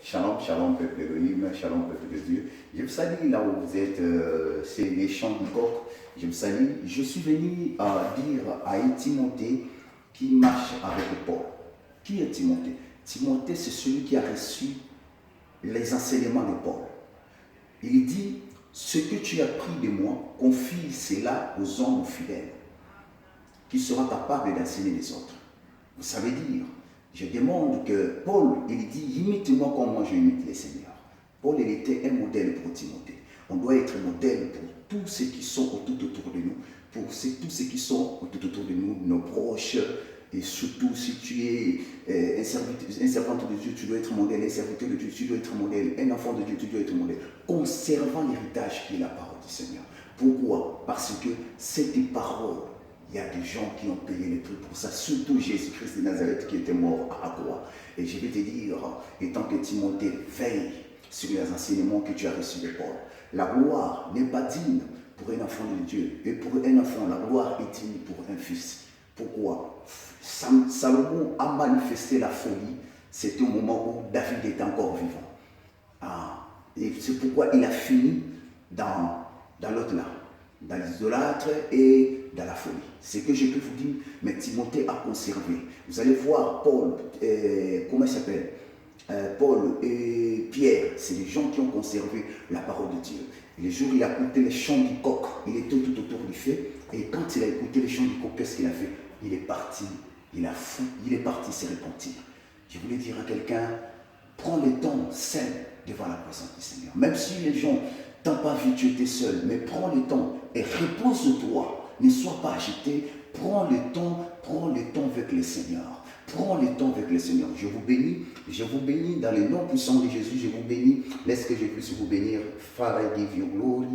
Shalom, shalom, peuple Elohim, shalom, peuple de Dieu. Je vous salue là où vous êtes, c'est les champs du coq. Je vous salue. Je suis venu dire à Timothée qui marche avec Paul. Qui est Timothée? Timothée, c'est celui qui a reçu les enseignements de Paul. Il dit, ce que tu as appris de moi, confie cela aux hommes fidèles, qui seront capables d'enseigner les autres. Vous savez dire, je demande que Paul, il dit, imite-moi comme moi je imite les seigneurs. Paul, il était un modèle pour Timothée. On doit être modèle pour tous ceux qui sont tout autour de nous, pour tous ceux qui sont tout autour de nous, nos proches, et surtout si tu es un servante de Dieu, tu dois être modèle, un serviteur de Dieu, tu dois être modèle, un enfant de Dieu, tu dois être modèle, conservant l'héritage qui est la parole du Seigneur. Pourquoi? Parce que cette parole, il y a des gens qui ont payé les prix pour ça, surtout Jésus-Christ de Nazareth qui était mort à la croix. Et je vais te dire, étant que Timothée veille sur les enseignements que tu as reçus de Paul, la gloire n'est pas digne pour un enfant de Dieu. Et pour un enfant, la gloire est digne pour un fils. Pourquoi? Salomon a manifesté la folie, c'était au moment où David était encore vivant. Et c'est pourquoi il a fini dans l'au-delà, dans l'idolâtre et dans la folie. C'est que je peux vous dire, mais Timothée a conservé. Vous allez voir Paul, comment il s'appelle? Paul et Pierre, c'est des gens qui ont conservé la parole de Dieu. Et le jour où il a écouté les chants du coq, il était tout autour du feu. Et quand il a écouté les chants du coq, qu'est-ce qu'il a fait? Il est parti, il est parti se repentir. Je voulais dire à quelqu'un, prends le temps seul devant la présence du Seigneur. Même si les gens t'ont pas vu, tu étais seul, mais prends le temps et repose-toi. Ne sois pas agité, prends le temps avec le Seigneur. Prends le temps avec le Seigneur. Je vous bénis dans le nom puissant de Jésus, je vous bénis. Laisse que je puisse vous bénir. Father, I give you glory.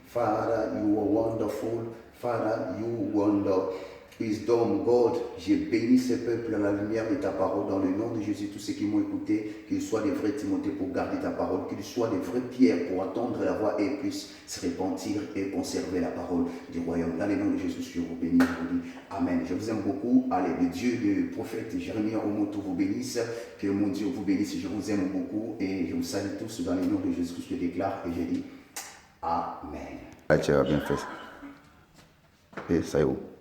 Father, you are wonderful. Father, you wonder. Wisdom, God, j'ai béni ce peuple à la lumière de ta parole dans le nom de Jésus. Tous ceux qui m'ont écouté, qu'ils soient des vrais Timothées pour garder ta parole, qu'ils soient des vrais pierres pour attendre la voix et puissent se repentir et conserver la parole du royaume. Dans le nom de Jésus, je vous bénis, je vous dis Amen. Je vous aime beaucoup. Allez, le Dieu du prophète Jérémie Omoto vous bénisse. Que mon Dieu vous bénisse. Je vous aime beaucoup et je vous salue tous dans le nom de Jésus. Je déclare et je dis Amen. Tu as bien fait. Et ça y est.